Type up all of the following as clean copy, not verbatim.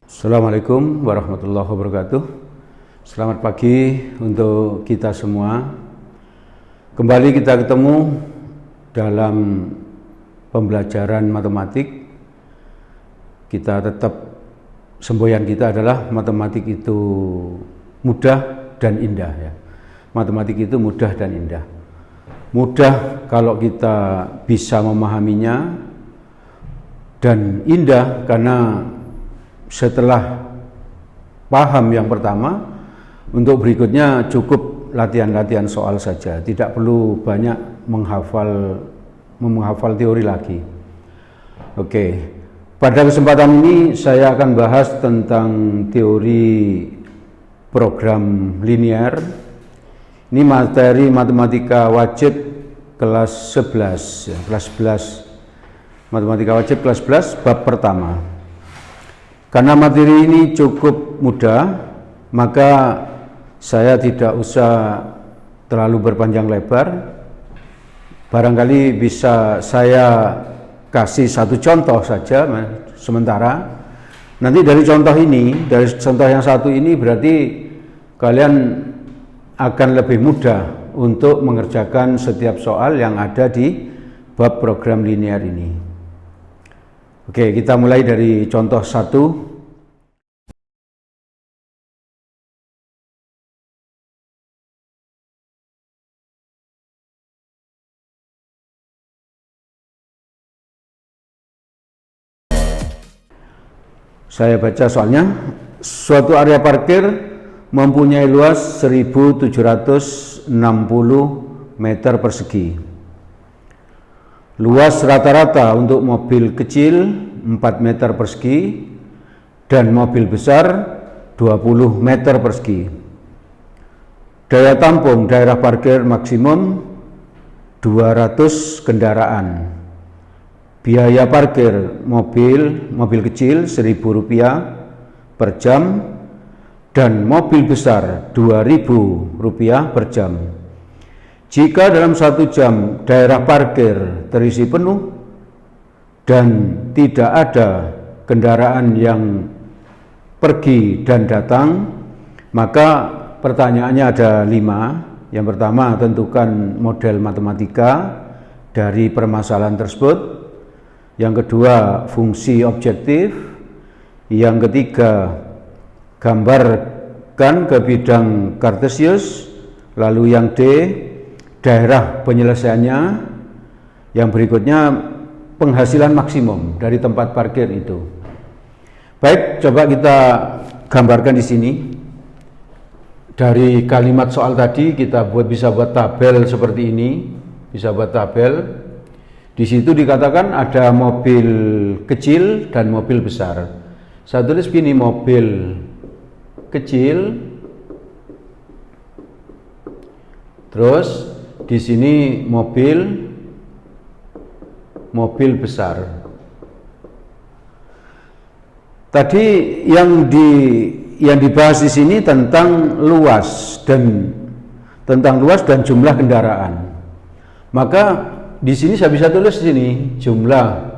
Assalamualaikum warahmatullahi wabarakatuh. Selamat pagi untuk kita semua. Kembali kita ketemu dalam pembelajaran matematik. Kita tetap semboyan kita adalah matematik itu mudah dan indah ya. Matematik itu mudah dan indah. Mudah kalau kita bisa memahaminya, dan indah karena setelah paham yang pertama, untuk berikutnya cukup latihan-latihan soal saja, tidak perlu banyak menghafal teori lagi. Oke, pada kesempatan ini saya akan bahas tentang teori program linear. Ini materi matematika wajib kelas 11, kelas 11 matematika wajib kelas 11 bab pertama. Karena materi ini cukup mudah, maka saya tidak usah terlalu berpanjang lebar. Barangkali bisa saya kasih satu contoh saja sementara. Nanti dari contoh yang satu ini berarti kalian akan lebih mudah untuk mengerjakan setiap soal yang ada di bab program linear ini. Oke, kita mulai dari contoh 1. Saya baca soalnya. Suatu area parkir mempunyai luas 1760 meter persegi. Luas rata-rata untuk mobil kecil 4 meter persegi dan mobil besar 20 meter persegi. Daya tampung daerah parkir maksimum 200 kendaraan. Biaya parkir mobil kecil Rp1.000 per jam dan mobil besar Rp2.000 per jam. Jika dalam 1 jam daerah parkir terisi penuh dan tidak ada kendaraan yang pergi dan datang, maka pertanyaannya ada 5. Yang pertama, tentukan model matematika dari permasalahan tersebut. Yang kedua, fungsi objektif. Yang ketiga, gambarkan ke bidang kartesius. Lalu yang D, daerah penyelesaiannya. Yang berikutnya, penghasilan maksimum dari tempat parkir itu. Baik, coba kita gambarkan di sini. Dari kalimat soal tadi kita bisa buat tabel seperti ini. Bisa buat tabel. Di situ dikatakan ada mobil kecil dan mobil besar. Saya tulis begini, mobil kecil, terus di sini mobil besar. Tadi yang dibahas di sini tentang luas dan jumlah kendaraan. Maka di sini saya bisa tulis di sini jumlah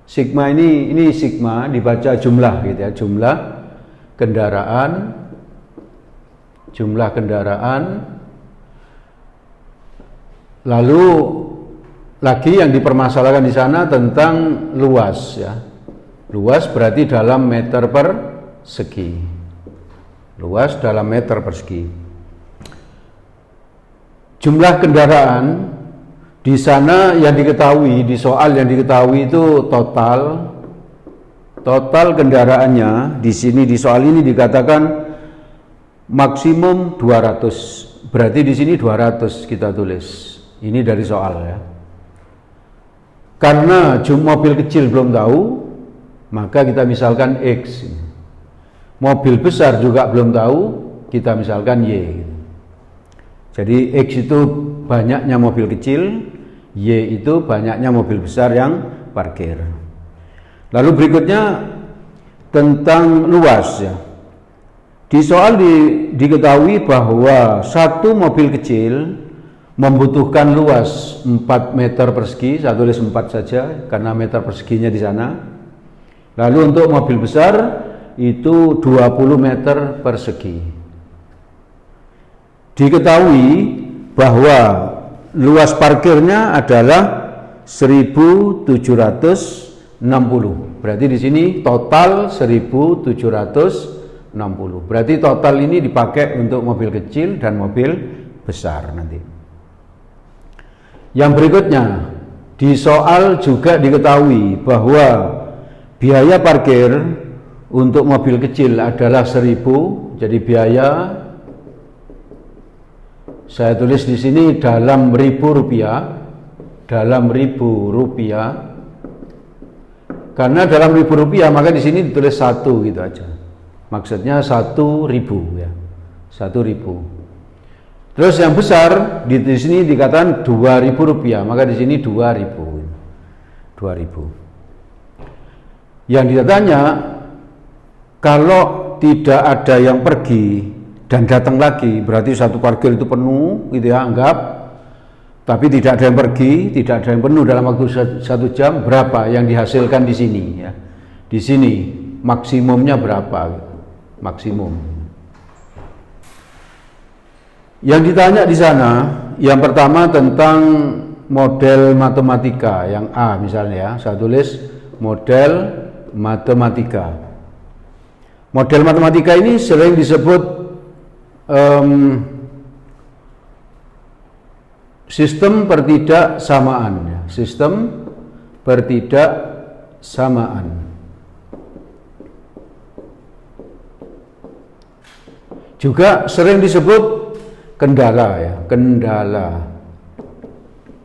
sigma ini sigma dibaca jumlah gitu ya, jumlah kendaraan. Lalu lagi yang dipermasalahkan di sana tentang luas ya. Luas berarti dalam meter persegi. Luas dalam meter persegi. Jumlah kendaraan di sana yang diketahui, di soal yang diketahui itu total kendaraannya. Di sini di soal ini dikatakan maksimum 200. Berarti di sini 200 kita tulis. Ini dari soal ya. Karena mobil kecil belum tahu, maka kita misalkan X. Mobil besar juga belum tahu, kita misalkan Y. Jadi X itu banyaknya mobil kecil, Y itu banyaknya mobil besar yang parkir. Lalu berikutnya tentang luas ya. Di soal diketahui bahwa satu mobil kecil membutuhkan luas 4 meter persegi, saya tulis 4 saja karena meter perseginya di sana. Lalu untuk mobil besar itu 20 meter persegi. Diketahui bahwa luas parkirnya adalah 1760. Berarti di sini total 1760. Berarti total ini dipakai untuk mobil kecil dan mobil besar nanti. Yang berikutnya, di soal juga diketahui bahwa biaya parkir untuk mobil kecil adalah 1000. Jadi biaya saya tulis di sini dalam Rp1.000, dalam Rp1.000. Karena dalam Rp1.000 maka di sini ditulis 1 gitu aja. Maksudnya 1.000 ya. 1.000. Terus yang besar di sini dikatakan Rp2.000, maka di sini 2.000. 2.000. Yang ditanya, kalau tidak ada yang pergi dan datang lagi, berarti satu parkir itu penuh gitu ya, anggap. Tapi tidak ada yang pergi, tidak ada yang penuh dalam waktu 1 jam, berapa yang dihasilkan di sini ya. Di sini maksimumnya berapa? Maksimum. Yang ditanya di sana, yang pertama tentang model matematika, yang A misalnya ya, saya tulis model matematika. Model matematika ini sering disebut sistem pertidaksamaan, ya. Sistem pertidaksamaan. Juga sering disebut kendala ya, kendala.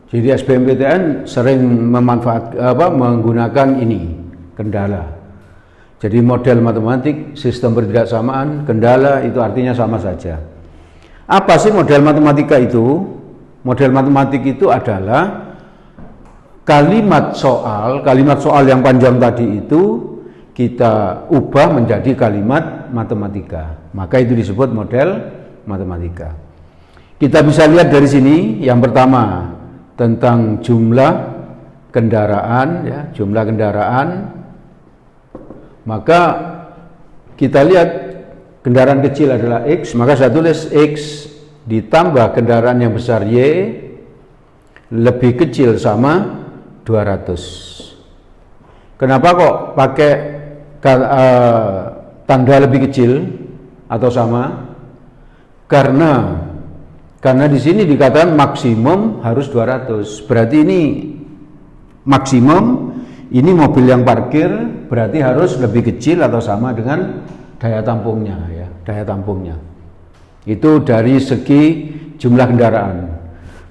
Jadi SBMPTN sering menggunakan ini, kendala. Jadi model matematik, sistem pertidaksamaan, kendala itu artinya sama saja. Apa sih model matematika itu? Model matematik itu adalah kalimat soal yang panjang tadi itu kita ubah menjadi kalimat matematika. Maka itu disebut model matematika. Kita bisa lihat dari sini, yang pertama tentang jumlah kendaraan, ya, jumlah kendaraan. Maka kita lihat kendaraan kecil adalah X, maka saya tulis X ditambah kendaraan yang besar Y lebih kecil sama 200. Kenapa kok pakai tanda lebih kecil atau sama? Karena di sini dikatakan maksimum harus 200. Berarti ini maksimum, ini mobil yang parkir berarti harus lebih kecil atau sama dengan daya tampungnya ya, daya tampungnya. Itu dari segi jumlah kendaraan.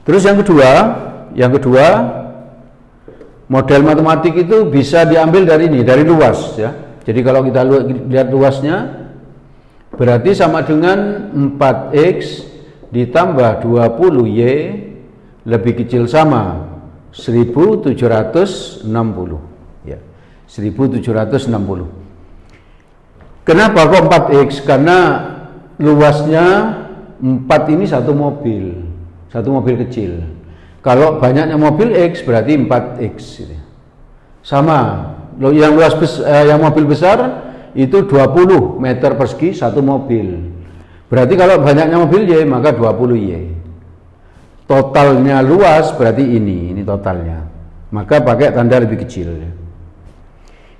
Terus yang kedua model matematik itu bisa diambil dari ini, dari luas ya. Jadi kalau kita lihat luasnya berarti sama dengan 4X ditambah 20Y lebih kecil sama 1760 ya. 1760. Kenapa kok 4X? Karena luasnya 4 ini satu mobil kecil. Kalau banyaknya mobil X berarti 4X gitu. Sama. Yang luas yang mobil besar itu 20 meter persegi satu mobil. Berarti kalau banyaknya mobil Y maka 20Y. Totalnya luas berarti ini totalnya. Maka pakai tanda lebih kecil.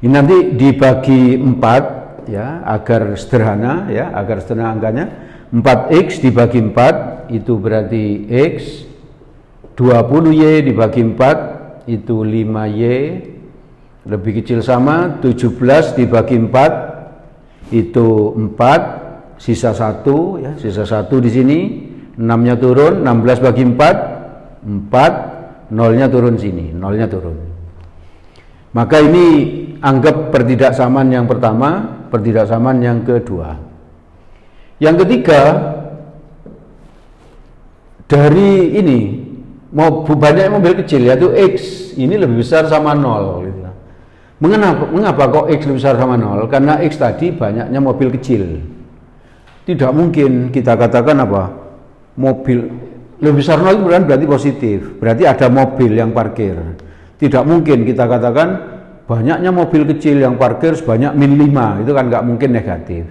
Ini nanti dibagi 4 ya, agar sederhana ya, agar sederhana angkanya. 4X dibagi 4 itu berarti X. 20Y dibagi 4 itu 5Y. Lebih kecil sama 17 dibagi 4 itu 4, sisa 1 ya, sisa 1 di sini, 6-nya turun, 16 bagi 4, 4, 0-nya turun sini, 0-nya turun. Maka ini anggap pertidaksamaan yang pertama, pertidaksamaan yang kedua. Yang ketiga, dari ini banyak mobil kecil yaitu X ini lebih besar sama 0 gitu. Mengapa kok X lebih besar sama 0? Karena X tadi banyaknya mobil kecil. Tidak mungkin kita katakan apa? Mobil lebih besar 0 itu berarti positif, berarti ada mobil yang parkir. Tidak mungkin kita katakan banyaknya mobil kecil yang parkir sebanyak min 5, itu kan nggak mungkin negatif.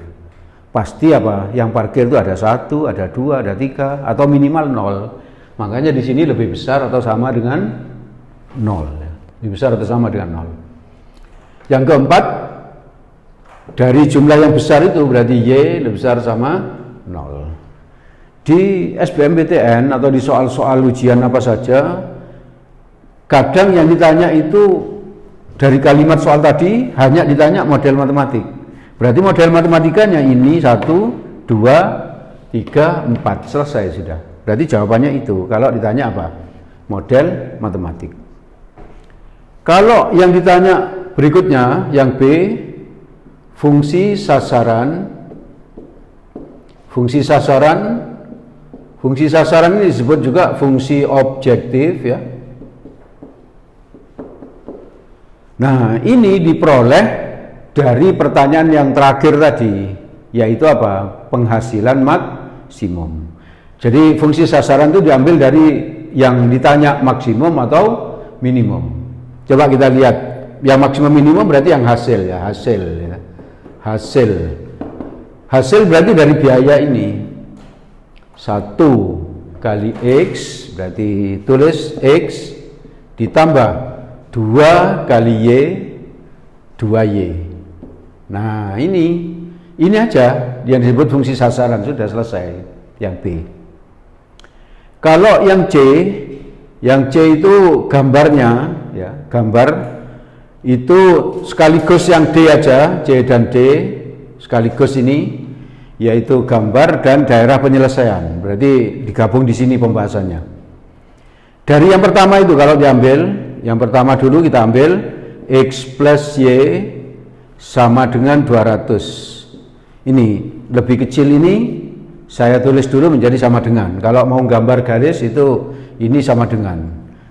Pasti apa? Yang parkir itu ada 1, ada 2, ada 3, atau minimal 0. Makanya di sini lebih besar atau sama dengan 0. Lebih besar atau sama dengan 0. Yang keempat, dari jumlah yang besar itu berarti Y lebih besar sama 0. Di SBMPTN atau di soal-soal ujian apa saja, kadang yang ditanya itu dari kalimat soal tadi hanya ditanya model matematik. Berarti model matematikanya ini 1, 2, 3, 4, selesai sudah. Berarti jawabannya itu. Kalau ditanya apa? Model matematik. Kalau yang ditanya berikutnya, yang B, fungsi sasaran. Fungsi sasaran ini disebut juga fungsi objektif ya. Nah, ini diperoleh dari pertanyaan yang terakhir tadi, yaitu apa? Penghasilan maksimum. Jadi fungsi sasaran itu diambil dari yang ditanya maksimum atau minimum. Coba kita lihat, yang maksimum minimum berarti yang hasil ya, hasil berarti dari biaya ini 1 kali X, berarti tulis X ditambah 2 kali Y, 2Y. Nah ini aja yang disebut fungsi sasaran, sudah selesai yang B. Kalau yang C itu gambarnya ya, gambar itu sekaligus yang D aja, C dan D sekaligus ini, yaitu gambar dan daerah penyelesaian. Berarti digabung di sini pembahasannya. Dari yang pertama itu kalau diambil, yang pertama dulu kita ambil X plus Y sama dengan 200. Ini lebih kecil ini saya tulis dulu menjadi sama dengan. Kalau mau gambar garis itu ini sama dengan.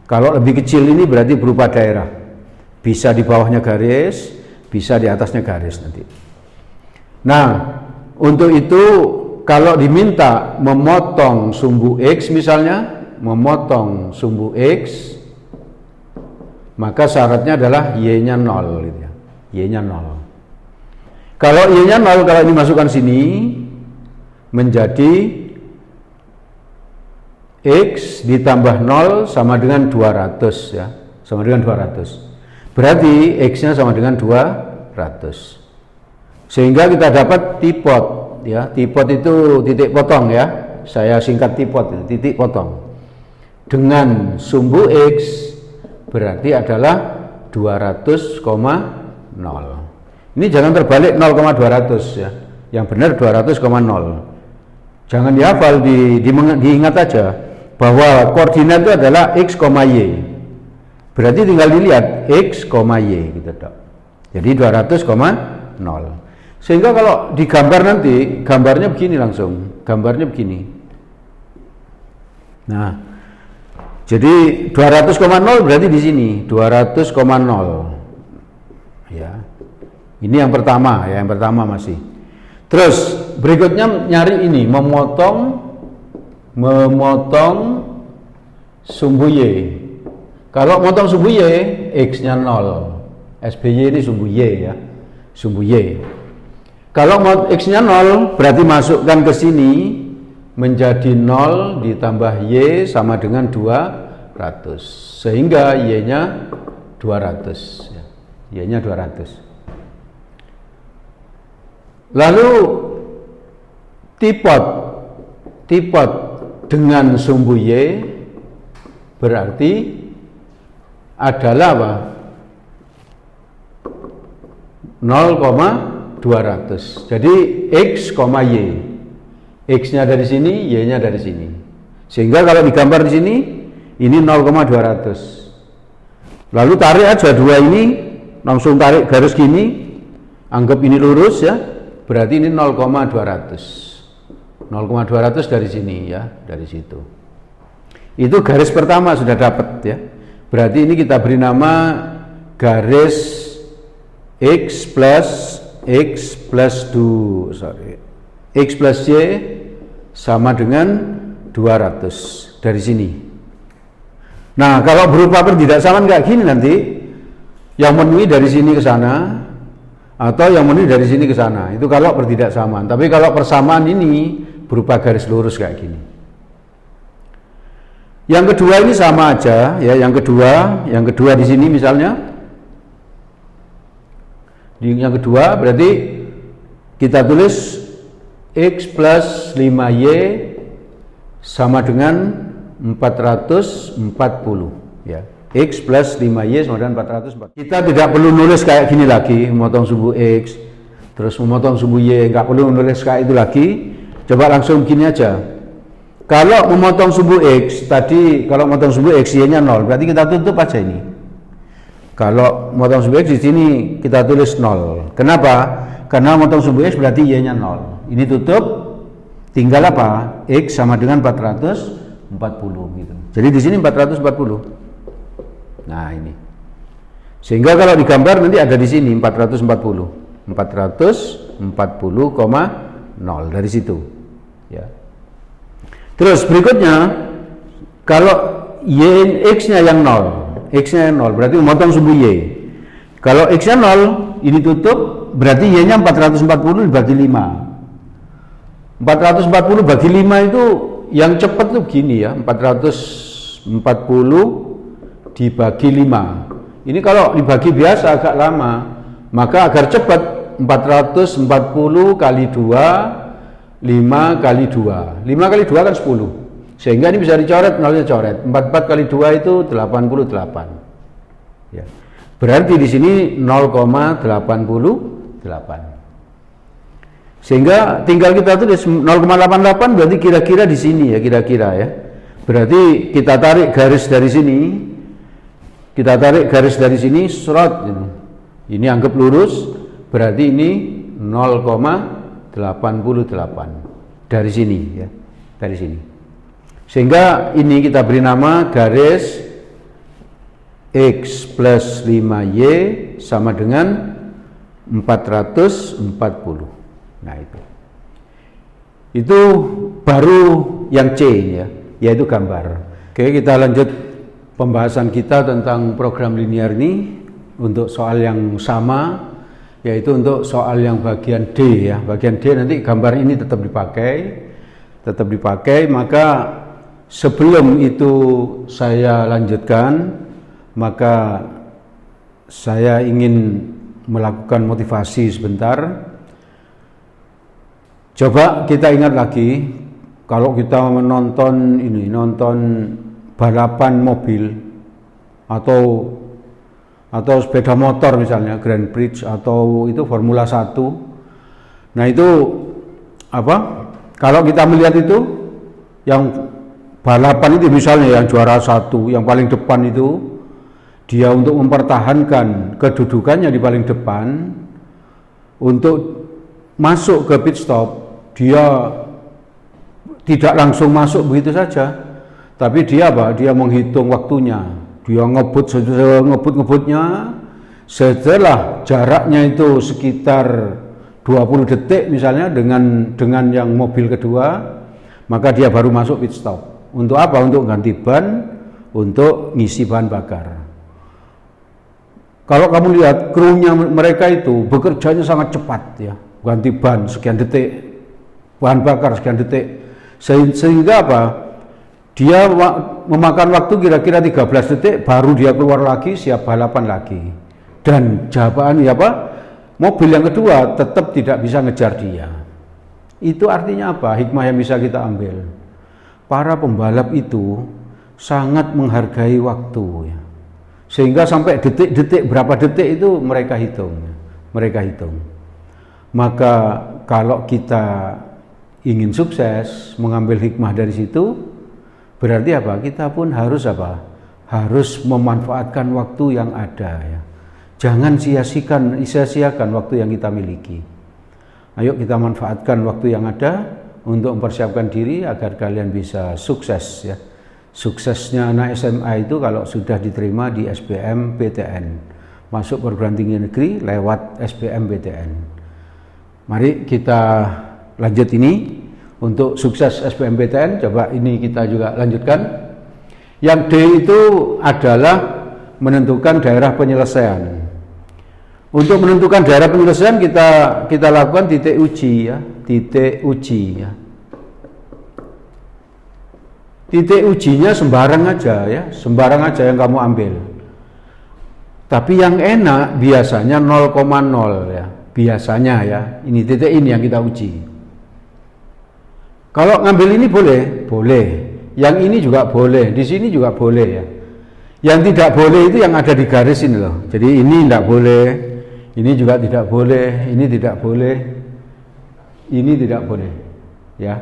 Kalau lebih kecil ini berarti berupa daerah. Bisa di bawahnya garis, bisa di atasnya garis nanti. Nah, untuk itu kalau diminta memotong sumbu X misalnya, memotong sumbu X, maka syaratnya adalah Y-nya 0 gitu ya. Y-nya 0. Kalau Y-nya 0, kalau ini masukkan sini menjadi X ditambah 0 sama dengan 200 ya, sama dengan 200. Berarti X-nya sama dengan 200. Sehingga kita dapat tipot ya. Tipot itu titik potong ya. Saya singkat tipot, titik potong. Dengan sumbu X berarti adalah 200,0. Ini jangan terbalik 0,200 ya. Yang benar 200,0. Jangan dihafal, diingat aja bahwa koordinat itu adalah X, Y. Berarti tinggal dilihat X, Y gitu dok. Jadi 200,0. Sehingga kalau digambar nanti, gambarnya begini langsung, gambarnya begini. Nah, jadi 200,0 berarti di sini 200,0. Ya, ini yang pertama ya, yang pertama masih. Terus berikutnya nyari ini, memotong sumbu Y. Kalau motong sumbu Y, X-nya 0. SBY ini sumbu Y ya, sumbu Y. Kalau X-nya 0, berarti masukkan ke sini menjadi 0 ditambah Y sama dengan 200. Sehingga Y-nya 200 ya. Y-nya 200. Lalu tipot dengan sumbu Y berarti adalah apa? 0,200. Jadi X, Y. X-nya dari sini, Y-nya dari sini. Sehingga kalau digambar di sini, ini 0,200. Lalu tarik aja dua ini, langsung tarik garis gini, anggap ini lurus ya, berarti ini 0,200. 0,200 dari sini ya, dari situ. Itu garis pertama sudah dapat ya. Berarti ini kita beri nama garis X plus Y sama dengan 200. dari sini. Nah, kalau berupa pertidaksamaan kayak gini nanti, yang memenuhi dari sini ke sana, atau yang memenuhi dari sini ke sana, itu kalau pertidaksamaan. Tapi kalau persamaan ini berupa garis lurus kayak gini. Yang kedua ini sama aja, ya. Yang kedua di sini misalnya, yang kedua berarti kita tulis X plus 5Y sama dengan 440, ya. X plus 5Y sama dengan 440. Kita tidak perlu nulis kayak gini lagi, memotong sumbu X, terus memotong sumbu Y, nggak perlu nulis kayak itu lagi. Coba langsung gini aja. Kalau memotong sumbu X, tadi kalau memotong sumbu X, Y-nya 0, berarti kita tutup aja ini. Kalau memotong sumbu X di sini, kita tulis 0. Kenapa? Karena memotong sumbu X berarti Y-nya 0. Ini tutup, tinggal apa? X sama dengan 440 gitu. Jadi di sini 440. Nah ini, sehingga kalau digambar nanti ada di sini 440, 440,0 dari situ, ya. Terus berikutnya, kalau x-nya yang 0, x-nya yang 0, berarti memotong sumbu y. Kalau x-nya 0, ini tutup, berarti y-nya 440 dibagi 5. 440 bagi 5 itu yang cepat tuh gini ya, 440 dibagi 5. Ini kalau dibagi biasa agak lama, maka agar cepat 440 kali 2, 5 kali 2. 5 kali 2 kan 10. Sehingga ini bisa dicoret, nolnya coret. 44 kali 2 itu 88. Ya. Berarti di sini 0,88. Sehingga tinggal kita tulis 0,88 berarti kira-kira di sini ya, kira-kira ya. Berarti kita tarik garis dari sini. Kita tarik garis dari sini, serot ini anggap lurus, berarti ini 0,88 dari sini ya, dari sini. Sehingga ini kita beri nama garis X plus 5Y sama dengan 440. Nah itu baru yang C ya, yaitu gambar. Oke, kita lanjut pembahasan kita tentang program linear ini untuk soal yang sama, yaitu untuk soal yang bagian D ya. Bagian D nanti gambar ini tetap dipakai, maka sebelum itu saya lanjutkan, maka saya ingin melakukan motivasi sebentar. Coba kita ingat lagi, kalau kita menonton nonton balapan mobil atau sepeda motor misalnya Grand Prix atau itu Formula 1. Nah itu apa? Kalau kita melihat itu yang balapan itu misalnya yang juara 1, yang paling depan itu dia untuk mempertahankan kedudukannya di paling depan untuk masuk ke pit stop, dia tidak langsung masuk begitu saja. Tapi dia apa? Dia menghitung waktunya. Dia ngebut-ngebutnya. Setelah jaraknya itu sekitar 20 detik misalnya dengan yang mobil kedua, maka dia baru masuk pit stop. Untuk apa? Untuk ganti ban, untuk ngisi bahan bakar. Kalau kamu lihat krunya mereka itu bekerjanya sangat cepat ya. Ganti ban sekian detik, bahan bakar sekian detik. Sehingga apa? Dia memakan waktu kira-kira 13 detik, baru dia keluar lagi, siap balapan lagi. Dan jawabannya apa? Mobil yang kedua tetap tidak bisa ngejar dia. Itu artinya apa? Hikmah yang bisa kita ambil. Para pembalap itu sangat menghargai waktu. Ya. Sehingga sampai detik-detik, berapa detik itu mereka hitung. Maka kalau kita ingin sukses, mengambil hikmah dari situ, berarti apa? Kita pun harus apa? Harus memanfaatkan waktu yang ada ya. Jangan sia-siakan waktu yang kita miliki. Ayo kita manfaatkan waktu yang ada untuk mempersiapkan diri agar kalian bisa sukses ya. Suksesnya anak SMA itu kalau sudah diterima di SBM PTN, masuk perguruan tinggi negeri lewat SBM PTN. Mari kita lanjut ini untuk sukses SBMPTN. Coba ini kita juga lanjutkan. Yang D itu adalah menentukan daerah penyelesaian. Untuk menentukan daerah penyelesaian kita lakukan titik uji ya, titik uji ya. Titik ujinya sembarang aja ya, sembarang aja yang kamu ambil. Tapi yang enak biasanya 0,0 ya, biasanya ya. Ini titik ini yang kita uji. Kalau ngambil ini boleh, boleh. Yang ini juga boleh, di sini juga boleh ya. Yang tidak boleh itu yang ada di garis ini loh. Jadi ini tidak boleh, ini juga tidak boleh, ini tidak boleh, ini tidak boleh, ya.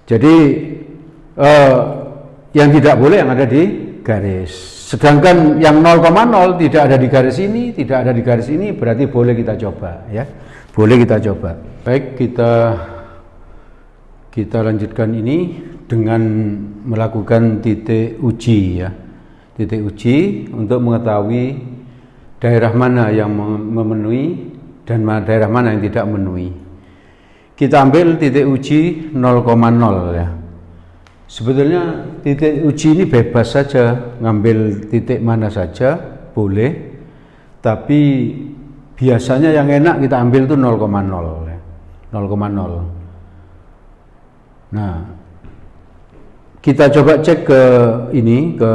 Jadi yang tidak boleh yang ada di garis. Sedangkan yang 0,0 tidak ada di garis ini, tidak ada di garis ini, berarti boleh kita coba, ya. Boleh kita coba. Baik, kita lanjutkan ini dengan melakukan titik uji ya. Titik uji untuk mengetahui daerah mana yang memenuhi dan daerah mana yang tidak memenuhi. Kita ambil titik uji 0,0 ya. Sebetulnya titik uji ini bebas saja, ngambil titik mana saja boleh, tapi biasanya yang enak kita ambil itu 0,0 ya. 0,0. Nah, kita coba cek ke ini, ke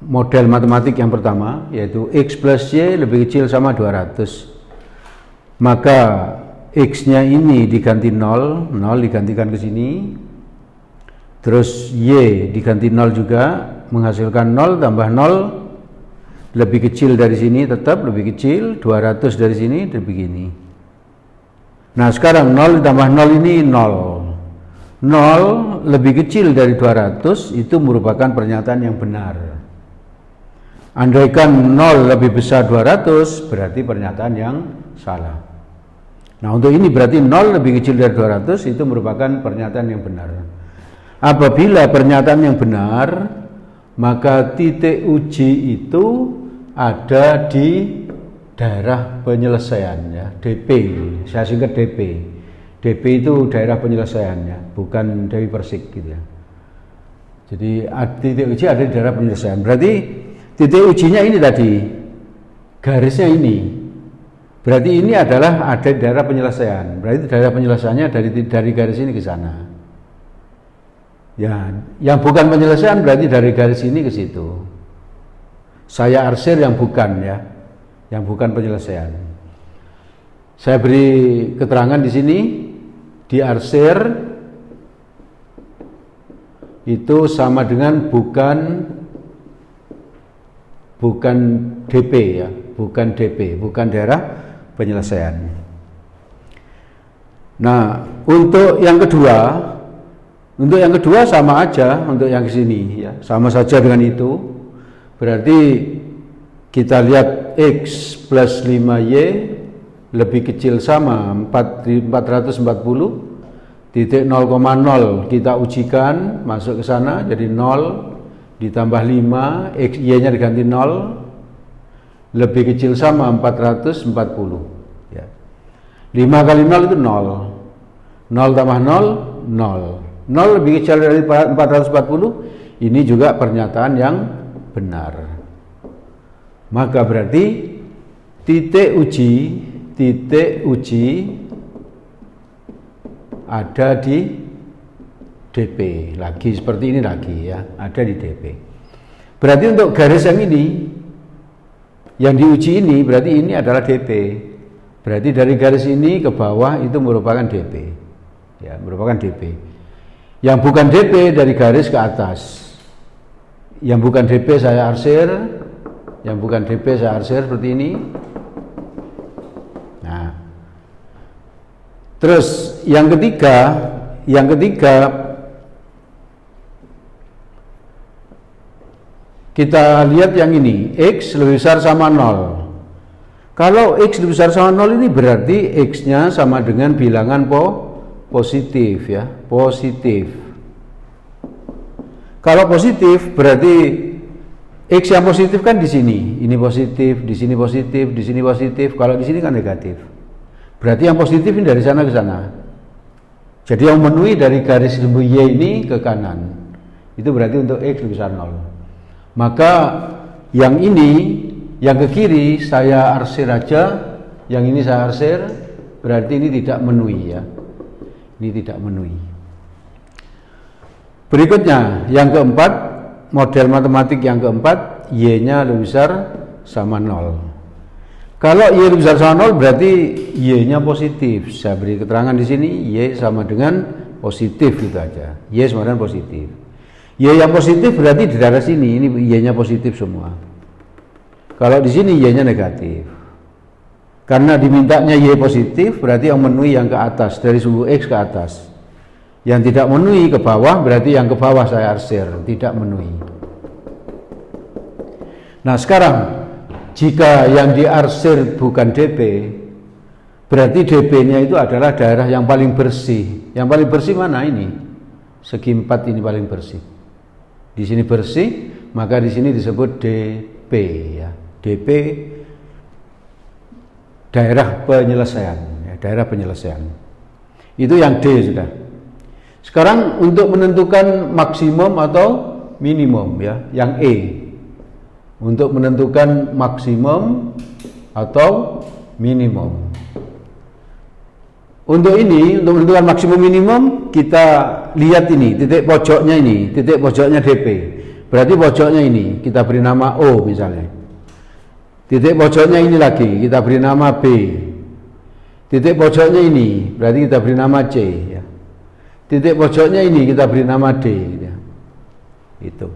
model matematik yang pertama, yaitu X plus Y lebih kecil sama 200. Maka X-nya ini diganti 0, 0 digantikan ke sini. Terus Y diganti 0 juga, menghasilkan 0 tambah 0 lebih kecil dari sini, tetap lebih kecil, 200 dari sini, dan begini. Nah, sekarang 0 ditambah 0 ini 0. 0 lebih kecil dari 200 itu merupakan pernyataan yang benar. Andaikan 0 lebih besar 200 berarti pernyataan yang salah. Nah, untuk ini berarti 0 lebih kecil dari 200 itu merupakan pernyataan yang benar. Apabila pernyataan yang benar, maka titik uji itu ada di daerah penyelesaian ya, DP. Saya singkat DP. DP itu daerah penyelesaiannya, bukan Dewi Persik gitu ya. Jadi titik uji ada di daerah penyelesaian. Berarti titik ujinya ini tadi, garisnya ini. Berarti ini adalah ada di daerah penyelesaian. Berarti daerah penyelesaiannya dari garis ini ke sana. Ya, yang bukan penyelesaian berarti dari garis ini ke situ. Saya arsir yang bukan ya, yang bukan penyelesaian. Saya beri keterangan di sini. Di arsir itu sama dengan bukan DP ya, bukan DP, bukan daerah penyelesaian. Nah, untuk yang kedua sama aja, untuk yang sini ya, sama saja dengan itu. Berarti kita lihat X plus 5Y lebih kecil sama 440 titik 0,0 kita ujikan masuk ke sana jadi 0 ditambah 5 X Y nya diganti 0 lebih kecil sama 440 ya. 5 kali 0 itu 0 tambah 0 0 lebih kecil dari 440 ini juga pernyataan yang benar. Maka berarti titik uji ada di DP lagi, seperti ini lagi ya, ada di DP. Berarti untuk garis yang ini yang diuji ini berarti ini adalah DP. Berarti dari garis ini ke bawah itu merupakan DP ya, merupakan DP. Yang bukan DP dari garis ke atas, yang bukan DP saya arsir, yang bukan DP saya arsir seperti ini. Nah, terus yang ketiga kita lihat yang ini, X lebih besar sama 0. Kalau X lebih besar sama 0 ini berarti X-nya sama dengan bilangan positif ya, positif. Kalau positif berarti X yang positif kan di sini, ini positif, di sini positif, di sini positif. Kalau di sini kan negatif. Berarti yang positif ini dari sana ke sana. Jadi yang memenuhi dari garis lembu Y ini ke kanan, itu berarti untuk X lebih besar 0. Maka yang ini, yang ke kiri saya arsir aja, yang ini saya arsir, berarti ini tidak memenuhi ya. Ini tidak memenuhi. Berikutnya, yang keempat, model matematik yang keempat, Y-nya lebih besar sama 0. Kalau Y lebih besar sama 0 berarti Y-nya positif. Saya beri keterangan di sini Y sama dengan positif gitu aja. Y sama dengan positif. Y yang positif berarti di daerah sini ini Y-nya positif semua. Kalau di sini Y-nya negatif. Karena dimintanya Y positif berarti yang memenuhi yang ke atas dari sumbu X ke atas. Yang tidak memenuhi ke bawah berarti yang ke bawah saya arsir, tidak memenuhi. Nah, sekarang jika yang diarsir bukan DP, berarti DP-nya itu adalah daerah yang paling bersih. Yang paling bersih mana ini? Segi 4 ini paling bersih. Di sini bersih, maka di sini disebut DP ya. DP daerah penyelesaian, ya, daerah penyelesaian. Itu yang D sudah. Sekarang untuk menentukan maksimum atau minimum ya, yang E. Untuk menentukan maksimum atau minimum. Untuk ini, untuk menentukan maksimum minimum, kita lihat ini, titik pojoknya ini, titik pojoknya DP. Berarti pojoknya ini, kita beri nama O misalnya. Titik pojoknya ini lagi, kita beri nama B. Titik pojoknya ini, berarti kita beri nama C. Ya. Titik pojoknya ini, kita beri nama D. Ya. Itu.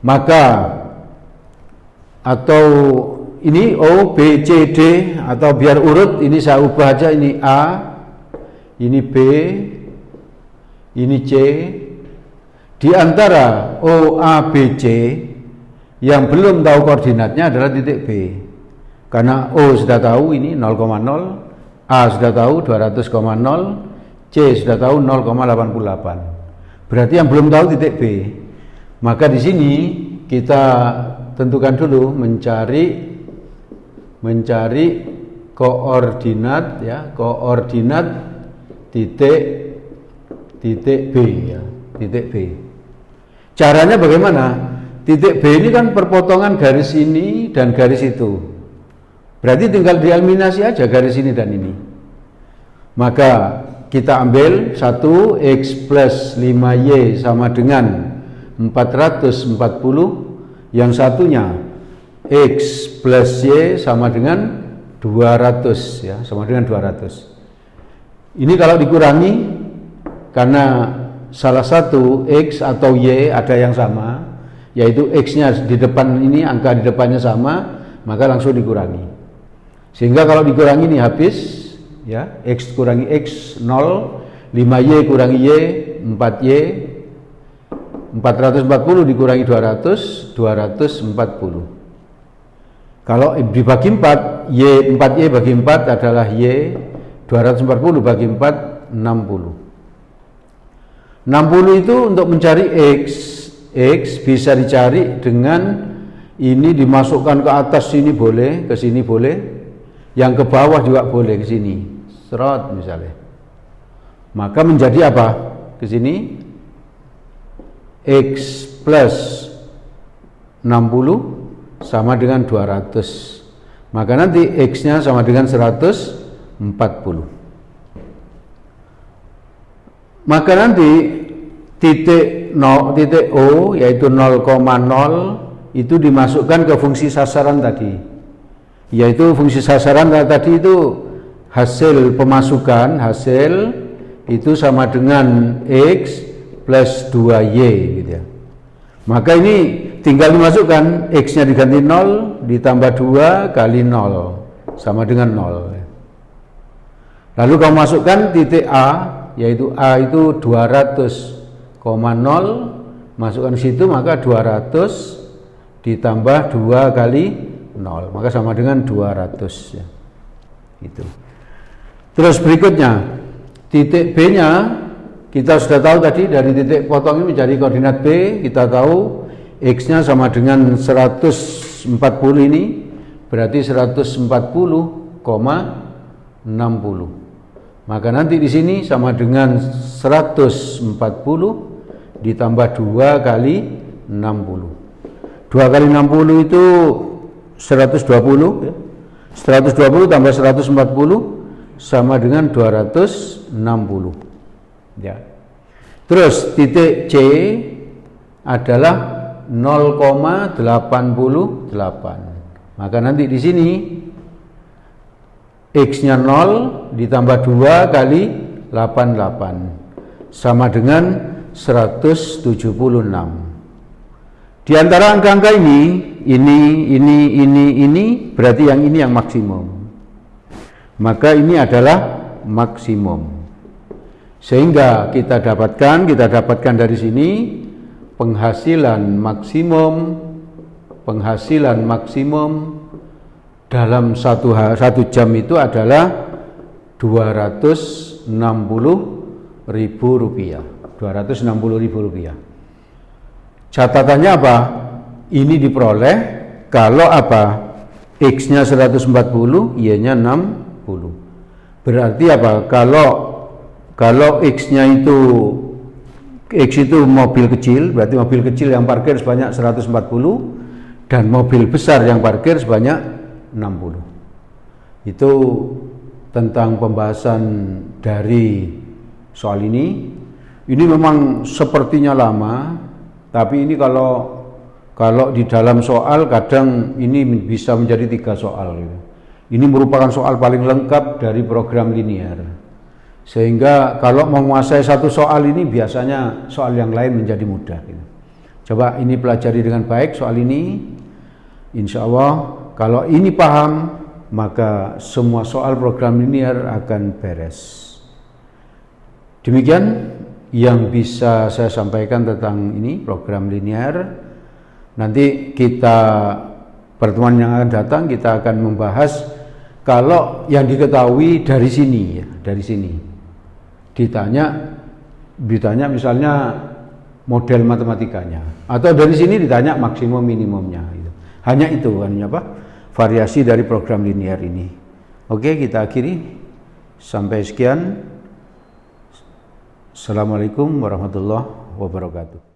Maka atau ini O, B, C, D atau biar urut ini saya ubah aja, ini A, ini B, ini C. Di antara O, A, B, C yang belum tahu koordinatnya adalah titik B. Karena O sudah tahu ini 0,0, A sudah tahu 200,0, C sudah tahu 0,88. Berarti yang belum tahu titik B. Maka di sini kita tentukan dulu mencari koordinat ya, koordinat titik B ya, titik B. Caranya bagaimana? Titik B ini kan perpotongan garis ini dan garis itu. Berarti tinggal dieliminasi aja garis ini dan ini. Maka kita ambil 1 X plus 5Y sama dengan 440. Yang satunya X plus Y sama dengan 200 ya, sama dengan 200. Ini kalau dikurangi karena salah satu X atau Y ada yang sama, yaitu X-nya di depan ini, angka di depannya sama, maka langsung dikurangi. Sehingga kalau dikurangi ini habis ya, X kurangi X 0, 5Y kurangi Y 4Y, 440 dikurangi 200, 240. Kalau dibagi 4, Y 4Y bagi 4 adalah Y, 240 bagi 4, 60. 60 itu untuk mencari X bisa dicari dengan ini dimasukkan ke atas sini boleh, ke sini boleh, yang ke bawah juga boleh, ke sini, serot misalnya. Maka menjadi apa? Ke sini X plus 60 sama dengan 200. Maka nanti X-nya sama dengan 140. Maka nanti titik O yaitu 0,0 itu dimasukkan ke fungsi sasaran tadi. Yaitu fungsi sasaran tadi itu hasil pemasukan, hasil itu sama dengan X plus 2Y gitu ya. Maka ini tinggal dimasukkan, X-nya diganti 0 ditambah 2 kali 0 sama dengan 0. Lalu kamu masukkan titik A, yaitu A itu 200,0, masukkan di situ, maka 200 ditambah 2 kali 0, maka sama dengan 200 ya. Itu. Terus berikutnya titik B-nya kita sudah tahu tadi dari titik potong ini menjadi koordinat B, kita tahu X-nya sama dengan 140 ini, berarti 140,60. Maka nanti di sini sama dengan 140 ditambah 2 kali 60. 2 kali 60 itu 120 ya. 120 tambah 140 sama dengan 260 ya. Terus titik C adalah 0,88. Maka nanti di sini X-nya 0 ditambah 2 kali 88 sama dengan 176. Di antara angka-angka ini berarti yang ini yang maksimum. Maka ini adalah maksimum. Sehingga kita dapatkan dari sini penghasilan maksimum dalam satu jam itu adalah Rp260.000. Rp260.000. Catatannya apa? Ini diperoleh kalau apa? X-nya 140, Y-nya 60. Berarti apa? Kalau X-nya itu mobil kecil, berarti mobil kecil yang parkir sebanyak 140 dan mobil besar yang parkir sebanyak 60. Itu tentang pembahasan dari soal ini. Ini memang sepertinya lama, tapi ini kalau di dalam soal kadang ini bisa menjadi 3 soal gitu. Ini merupakan soal paling lengkap dari program linear. Sehingga kalau menguasai satu soal ini biasanya soal yang lain menjadi mudah gitu. Coba ini pelajari dengan baik soal ini. Insya Allah kalau ini paham, maka semua soal program linear akan beres. Demikian yang bisa saya sampaikan tentang ini program linear. Nanti kita pertemuan yang akan datang kita akan membahas kalau yang diketahui dari sini ya, dari sini. Ditanya misalnya model matematikanya, atau dari sini ditanya maksimum minimumnya gitu. Hanya itu variasi dari program linear ini. Oke, kita akhiri sampai sekian. Assalamualaikum warahmatullahi wabarakatuh.